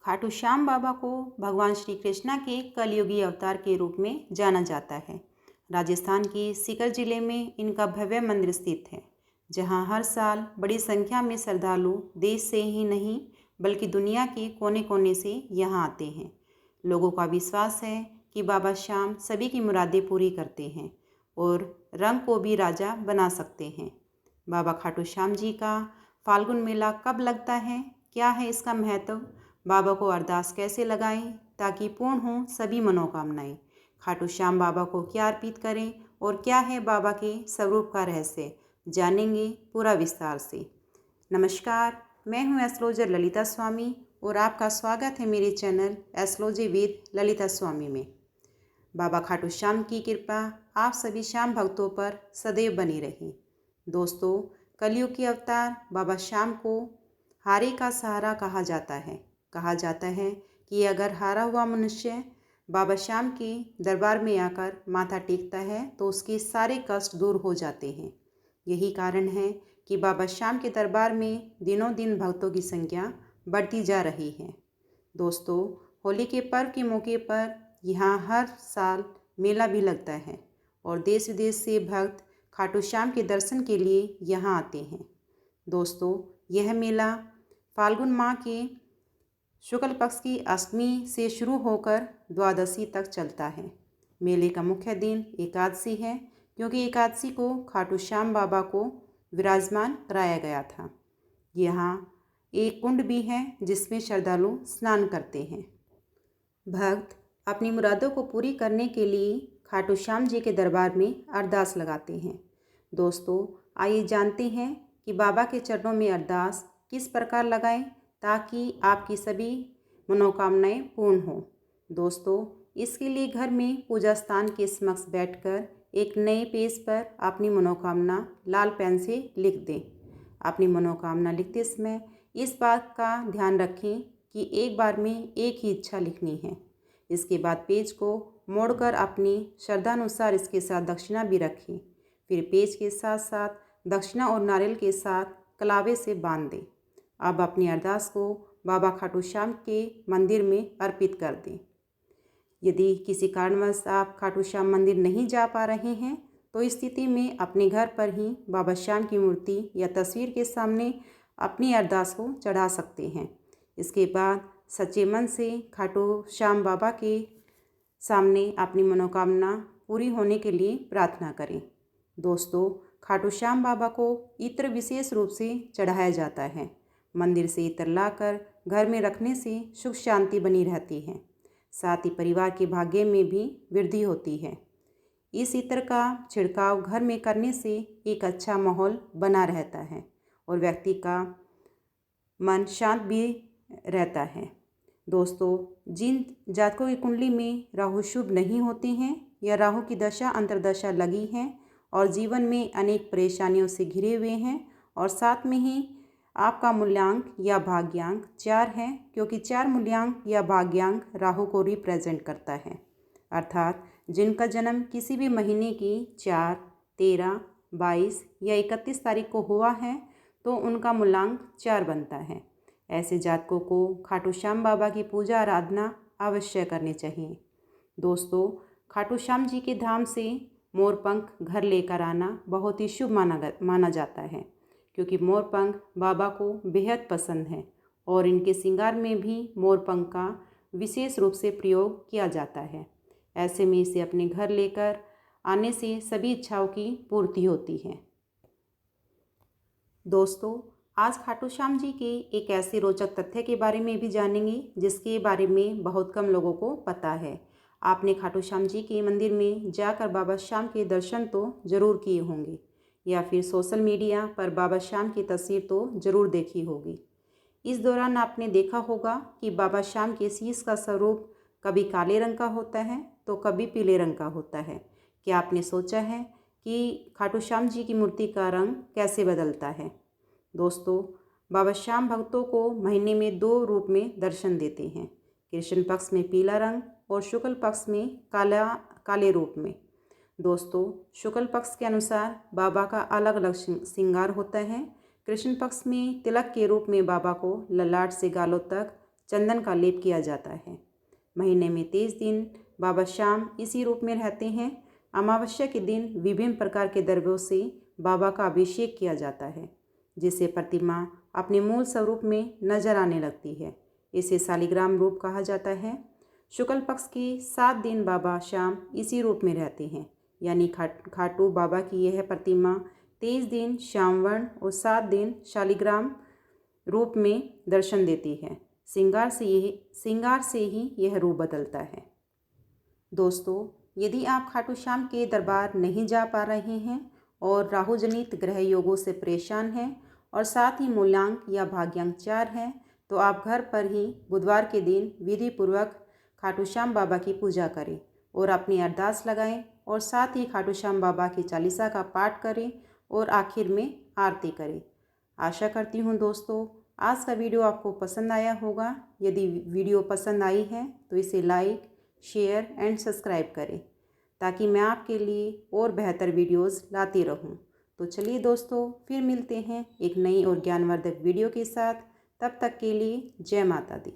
खाटू श्याम बाबा को भगवान श्री कृष्णा के कलयुगी अवतार के रूप में जाना जाता है। राजस्थान के सीकर जिले में इनका भव्य मंदिर स्थित है, जहां हर साल बड़ी संख्या में श्रद्धालु देश से ही नहीं बल्कि दुनिया के कोने कोने से यहां आते हैं। लोगों का विश्वास है कि बाबा श्याम सभी की मुरादें पूरी करते हैं और रंग को भी राजा बना सकते हैं। बाबा खाटू श्याम जी का फाल्गुन मेला कब लगता है, क्या है इसका महत्व, बाबा को अरदास कैसे लगाएं ताकि पूर्ण हों सभी मनोकामनाएं, खाटू श्याम बाबा को क्या अर्पित करें और क्या है बाबा के स्वरूप का रहस्य, जानेंगे पूरा विस्तार से। नमस्कार, मैं हूं एस्ट्रोलॉजर ललिता स्वामी और आपका स्वागत है मेरे चैनल एस्ट्रोलॉजी विद ललिता स्वामी में। बाबा खाटू श्याम की कृपा आप सभी श्याम भक्तों पर सदैव बनी रहे। दोस्तों, कलयुग के अवतार बाबा श्याम को हारे का सहारा कहा जाता है। कहा जाता है कि अगर हारा हुआ मनुष्य बाबा श्याम के दरबार में आकर माथा टेकता है तो उसके सारे कष्ट दूर हो जाते हैं। यही कारण है कि बाबा श्याम के दरबार में दिनों दिन भक्तों की संख्या बढ़ती जा रही है। दोस्तों, होली के पर्व के मौके पर यहाँ हर साल मेला भी लगता है और देश विदेश से भक्त खाटू श्याम के दर्शन के लिए यहाँ आते हैं। दोस्तों, यह मेला फाल्गुन माह के शुक्ल पक्ष की अष्टमी से शुरू होकर द्वादशी तक चलता है। मेले का मुख्य दिन एकादशी है, क्योंकि एकादशी को खाटू श्याम बाबा को विराजमान कराया गया था। यहाँ एक कुंड भी है जिसमें श्रद्धालु स्नान करते हैं। भक्त अपनी मुरादों को पूरी करने के लिए खाटू श्याम जी के दरबार में अरदास लगाते हैं। दोस्तों, आइए जानते हैं कि बाबा के चरणों में अरदास किस प्रकार लगाएं ताकि आपकी सभी मनोकामनाएं पूर्ण हों। दोस्तों, इसके लिए घर में पूजा स्थान के समक्ष बैठकर एक नए पेज पर अपनी मनोकामना लाल पेन से लिख दें। अपनी मनोकामना लिखते समय इस बात का ध्यान रखें कि एक बार में एक ही इच्छा लिखनी है। इसके बाद पेज को मोड़कर अपनी श्रद्धानुसार इसके साथ दक्षिणा भी रखें। फिर पेज के साथ साथ दक्षिणा और नारियल के साथ कलावे से बांध दें। अब अपनी अरदास को बाबा खाटू श्याम के मंदिर में अर्पित कर दें। यदि किसी कारणवश आप खाटू श्याम मंदिर नहीं जा पा रहे हैं तो इस स्थिति में अपने घर पर ही बाबा श्याम की मूर्ति या तस्वीर के सामने अपनी अरदास को चढ़ा सकते हैं। इसके बाद सच्चे मन से खाटू श्याम बाबा के सामने अपनी मनोकामना पूरी होने के लिए प्रार्थना करें। दोस्तों, खाटू श्याम बाबा को इत्र विशेष रूप से चढ़ाया जाता है। मंदिर से इत्र लाकर घर में रखने से सुख शांति बनी रहती है, साथ ही परिवार के भाग्य में भी वृद्धि होती है। इस इत्र का छिड़काव घर में करने से एक अच्छा माहौल बना रहता है और व्यक्ति का मन शांत भी रहता है। दोस्तों, जिन जातकों की कुंडली में राहु शुभ नहीं होते हैं या राहु की दशा अंतर्दशा लगी है और जीवन में अनेक परेशानियों से घिरे हुए हैं और साथ में ही आपका मूल्यांक या भाग्यांक 4 है, क्योंकि 4 मूल्यांक या भाग्यांक राहु को रिप्रेजेंट करता है। अर्थात जिनका जन्म किसी भी महीने की 4, 13, 22 या 31 तारीख को हुआ है तो उनका मूल्यांक 4 बनता है। ऐसे जातकों को खाटू श्याम बाबा की पूजा आराधना अवश्य करनी चाहिए। दोस्तों, खाटू श्याम जी के धाम से मोरपंख घर लेकर आना बहुत ही शुभ माना जाता है, क्योंकि मोरपंख बाबा को बेहद पसंद है और इनके श्रृंगार में भी मोरपंख का विशेष रूप से प्रयोग किया जाता है। ऐसे में इसे अपने घर लेकर आने से सभी इच्छाओं की पूर्ति होती है। दोस्तों, आज खाटू श्याम जी के एक ऐसे रोचक तथ्य के बारे में भी जानेंगे जिसके बारे में बहुत कम लोगों को पता है। आपने खाटू श्याम जी के मंदिर में जाकर बाबा श्याम के दर्शन तो जरूर किए होंगे या फिर सोशल मीडिया पर बाबा श्याम की तस्वीर तो जरूर देखी होगी। इस दौरान आपने देखा होगा कि बाबा श्याम के शीश का स्वरूप कभी काले रंग का होता है तो कभी पीले रंग का होता है। क्या आपने सोचा है कि खाटू श्याम जी की मूर्ति का रंग कैसे बदलता है? दोस्तों, बाबा श्याम भक्तों को महीने में 2 रूप में दर्शन देते हैं, कृष्ण पक्ष में पीला रंग और शुक्ल पक्ष में काले रूप में। दोस्तों, शुक्ल पक्ष के अनुसार बाबा का अलग अलग श्रृंगार होता है। कृष्ण पक्ष में तिलक के रूप में बाबा को ललाट से गालों तक चंदन का लेप किया जाता है। महीने में 23 दिन बाबा श्याम इसी रूप में रहते हैं। अमावस्या के दिन विभिन्न प्रकार के द्रव्यों से बाबा का अभिषेक किया जाता है, जिससे प्रतिमा अपने मूल स्वरूप में नजर आने लगती है। इसे शालिग्राम रूप कहा जाता है। शुक्ल पक्ष के 7 दिन बाबा श्याम इसी रूप में रहते हैं, यानी खाटू बाबा की यह प्रतिमा 23 दिन श्यामवर्ण और 7 दिन शालिग्राम रूप में दर्शन देती है। श्रृंगार से ही यह रूप बदलता है। दोस्तों, यदि आप खाटू श्याम के दरबार नहीं जा पा रहे हैं और राहु जनित ग्रह योगों से परेशान हैं और साथ ही मूलांक या भाग्यांक 4 हैं, तो आप घर पर ही बुधवार के दिन विधि पूर्वक खाटू श्याम बाबा की पूजा करें और अपनी अरदास लगाएं और साथ ही खाटू श्याम बाबा की चालीसा का पाठ करें और आखिर में आरती करें। आशा करती हूँ दोस्तों, आज का वीडियो आपको पसंद आया होगा। यदि वीडियो पसंद आई है तो इसे लाइक, शेयर एंड सब्सक्राइब करें, ताकि मैं आपके लिए और बेहतर वीडियोस लाती रहूं। तो चलिए दोस्तों, फिर मिलते हैं एक नई और ज्ञानवर्धक वीडियो के साथ। तब तक के लिए जय माता दी।